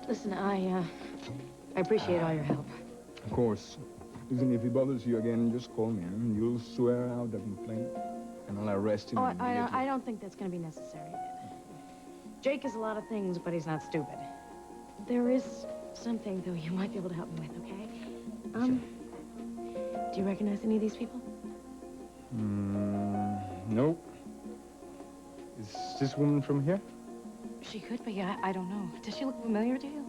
Listen, I appreciate all your help. Of course. Listen, if he bothers you again, just call me, and you'll swear out the complaint, and I'll arrest him. Oh, I don't think that's going to be necessary. Jake is a lot of things, but he's not stupid. There is something, though, you might be able to help me with, okay? Do you recognize any of these people? Nope. Is this woman from here? She could be. I don't know. Does she look familiar to you?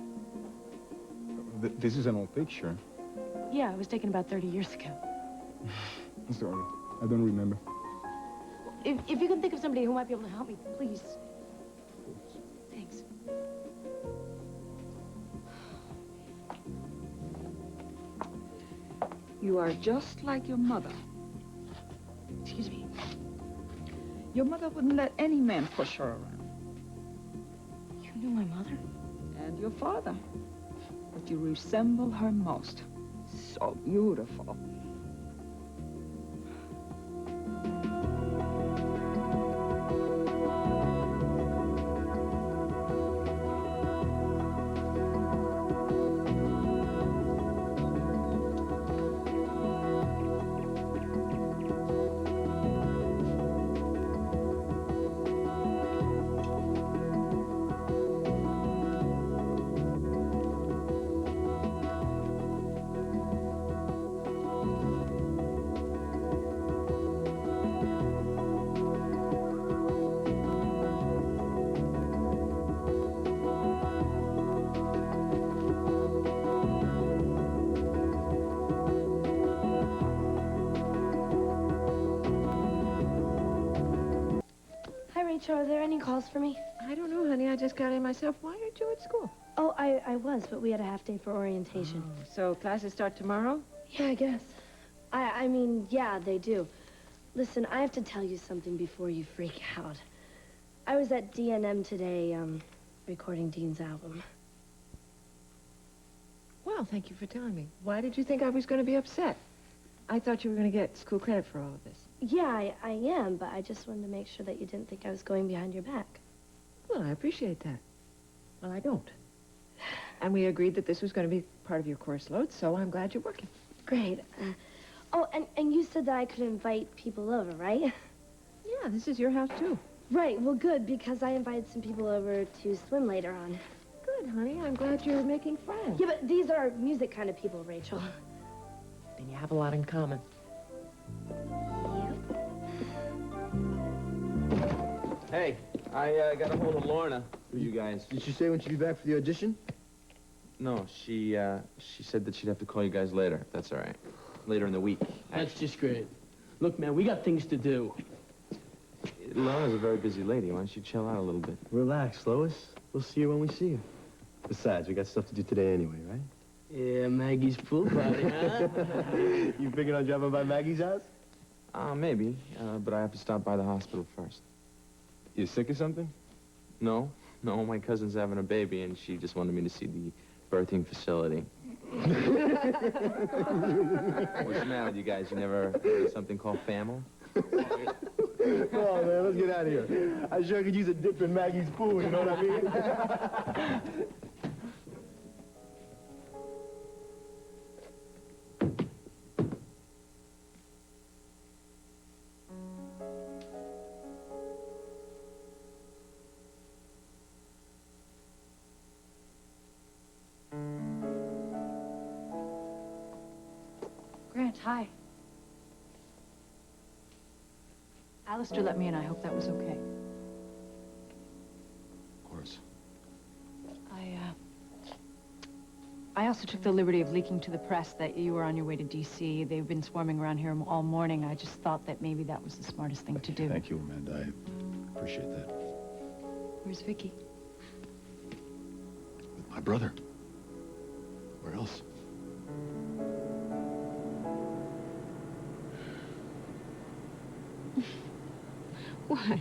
This is an old picture. Yeah, it was taken about 30 years ago. I'm sorry. I don't remember. If you can think of somebody who might be able to help me, please. Of course. Thanks. You are just like your mother. Excuse me. Your mother wouldn't let any man push her around. You knew my mother? And your father. But you resemble her most. So beautiful. Rachel, are there any calls for me? I don't know, honey. I just got in myself. Why aren't you at school? Oh, I was, but we had a half day for orientation. Oh, so classes start tomorrow? Yeah, I guess. I mean, yeah, they do. Listen, I have to tell you something before you freak out. I was at D&M today, recording Dean's album. Well, thank you for telling me. Why did you think I was going to be upset? I thought you were going to get school credit for all of this. Yeah, I am, but I just wanted to make sure that you didn't think I was going behind your back. Well, I appreciate that. Well, I don't. And we agreed that this was going to be part of your course load, so I'm glad you're working. Great. Oh, and you said that I could invite people over, right? Yeah, this is your house, too. Right, well, good, because I invited some people over to swim later on. Good, honey. I'm glad you're making friends. Yeah, but these are music kind of people, Rachel. Then you have a lot in common. Hey, I got a hold of Lorna for you guys. Did she say when she'd be back for the audition? No, she said that she'd have to call you guys later. That's all right. Later in the week. That's just great. Look, man, we got things to do. Lorna's a very busy lady. Why don't you chill out a little bit? Relax, Lois. We'll see her when we see her. Besides, we got stuff to do today anyway, right? Yeah, Maggie's pool party, huh? You figuring on dropping by Maggie's house? Maybe, but I have to stop by the hospital first. You sick or something? No, my cousin's having a baby, and she just wanted me to see the birthing facility. What's the matter with you guys? You never heard of something called family? Come on, man, let's get out of here. I sure could use a dip in Maggie's pool, you know what I mean? Grant, hi. Alistair let me in. I hope that was okay. Of course. I also took the liberty of leaking to the press that you were on your way to D.C. They've been swarming around here all morning. I just thought that maybe that was the smartest thing to do. Thank you, Amanda. I appreciate that. Where's Vicky? With my brother. Where else? What?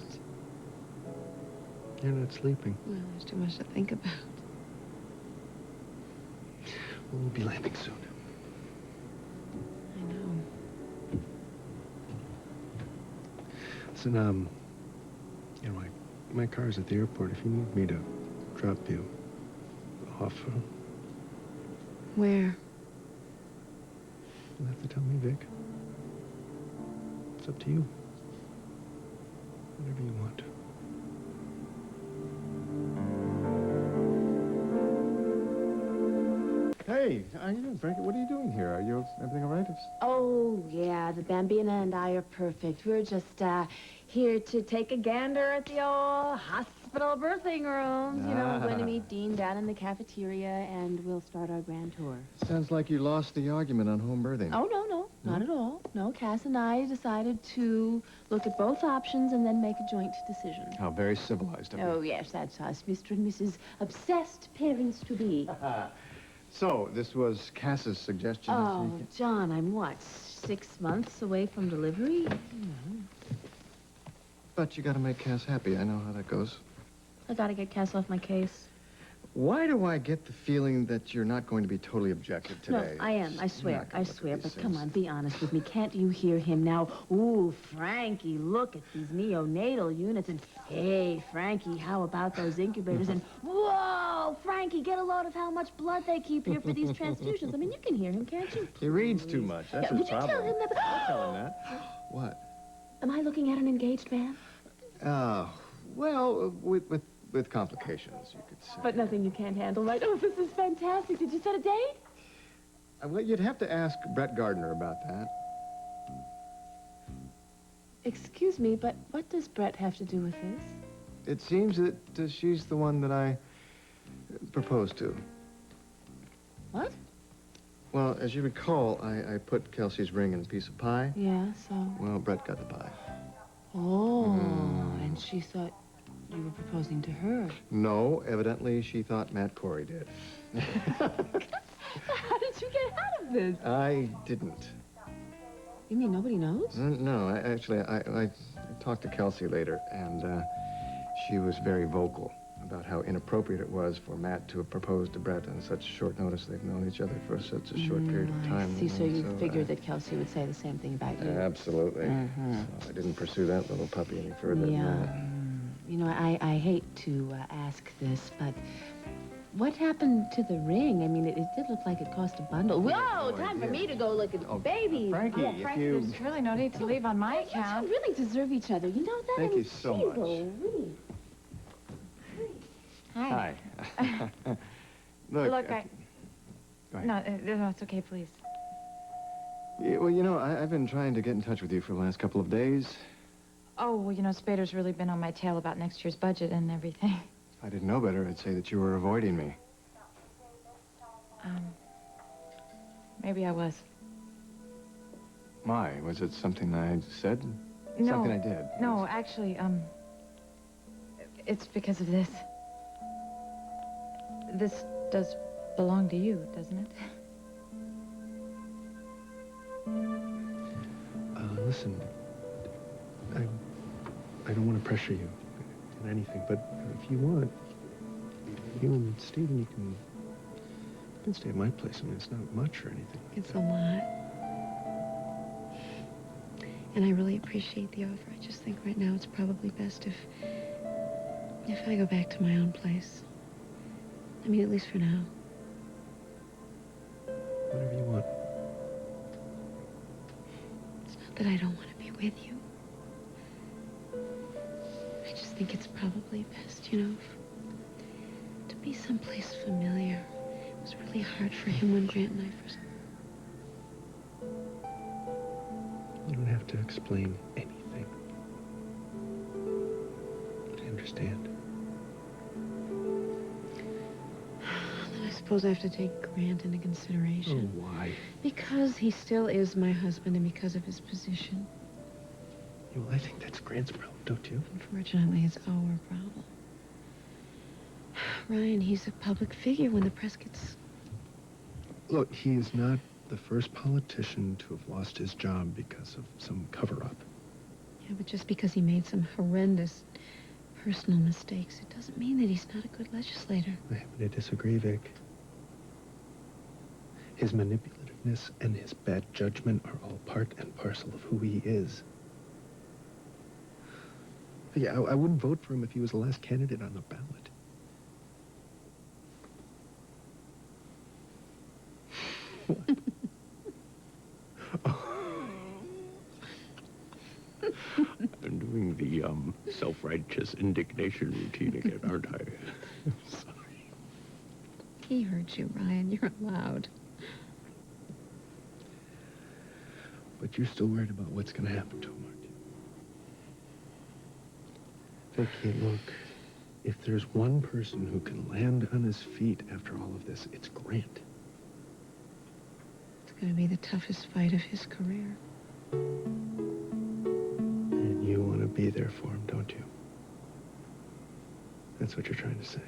You're not sleeping. Well, there's too much to think about. We'll be landing soon. I know. Listen, you know, my car's at the airport. If you need me to drop you offer. Where? You'll have to tell me, Vic. It's up to you. Whatever you want. Hey, how you doing, Frankie? What are you doing here? Everything all right? Oh, yeah, the Bambina and I are perfect. We're just, here to take a gander at the old hospital birthing rooms. You know, we're going to meet Dean down in the cafeteria, and we'll start our grand tour. Sounds like you lost the argument on home birthing. Oh, no, not at all. No, Cass and I decided to look at both options and then make a joint decision. How very civilized of you. Oh, yes, that's us, Mr. and Mrs. Obsessed Parents-to-Be. So, this was Cass's suggestion. Oh, John, I'm what, 6 months away from delivery? But you gotta make Cass happy. I know how that goes. I gotta get Cass off my case. Why do I get the feeling that you're not going to be totally objective today? No, I am. I swear. Not gonna I look at swear. these But things. come on, be honest with me. Can't you hear him now? Ooh, Frankie, look at these neonatal units. And, hey, Frankie, how about those incubators? And, whoa, Frankie, get a load of how much blood they keep here for these transfusions. I mean, you can hear him, can't you? He reads too much. That's Yeah, his would you problem. tell him that? I'll tell him that. What? Am I looking at an engaged man? Well, with complications, you could say. But nothing you can't handle, right? Oh, this is fantastic. Did you set a date? Well, you'd have to ask Brett Gardner about that. Excuse me, but what does Brett have to do with this? It seems that she's the one that I proposed to. What? Well, as you recall, I put Kelsey's ring in a piece of pie. Yeah, so... Well, Brett got the pie. Oh, and she thought you were proposing to her. No, evidently she thought Matt Cory did. How did you get out of this? I didn't. You mean nobody knows? No, I talked to Kelsey later, and she was very vocal about how inappropriate it was for Matt to have proposed to Brett on such short notice. They've known each other for such a short period of time. I see, so you figured that Kelsey would say the same thing about you. Absolutely. So I didn't pursue that little puppy any further than that. You know, I hate to ask this, but what happened to the ring? I mean, it did look like it cost a bundle. Whoa, time for me to go look at the baby. Frankie, Oh, Frank, there's really no need to leave on my You two account. really deserve each other. You know that? Thank I mean, you so geez, much. Louise. Hi. Look, Look, go ahead. no, it's okay, please. Yeah, well, you know, I've been trying to get in touch with you for the last couple of days. Oh, well, you know, Spader's really been on my tail about next year's budget and everything. If I didn't know better, I'd say that you were avoiding me. Maybe I was. Why? Was it something I said? No. Something I did? No, actually, it's because of this. This does belong to you, doesn't it? Listen, I don't want to pressure you in anything, but if you want, you and Stephen, you can stay at my place. I mean, it's not much or anything. It's a lot. And I really appreciate the offer. I just think right now it's probably best if I go back to my own place. I mean, at least for now. Whatever you want. It's not that I don't want to be with you. I just think it's probably best, you know, to be someplace familiar. It was really hard for him when Grant and I first... You don't have to explain anything. I understand. Then I suppose I have to take Grant into consideration. Oh, why? Because he still is my husband and because of his position. Well, I think that's Grant's problem, don't you? Unfortunately, it's our problem. Ryan, he's a public figure when the press gets... Look, he is not the first politician to have lost his job because of some cover-up. Yeah, but just because he made some horrendous personal mistakes, it doesn't mean that he's not a good legislator. I happen to disagree, Vic. His manipulativeness and his bad judgment are all part and parcel of who he is. Yeah, I wouldn't vote for him if he was the last candidate on the ballot. I'm doing the, self-righteous indignation routine again, aren't I? Sorry. He heard you, Ryan. You're allowed. But you're still worried about what's gonna happen to him, aren't you? Vicky, look, if there's one person who can land on his feet after all of this, it's Grant. It's going to be the toughest fight of his career. And you want to be there for him, don't you? That's what you're trying to say.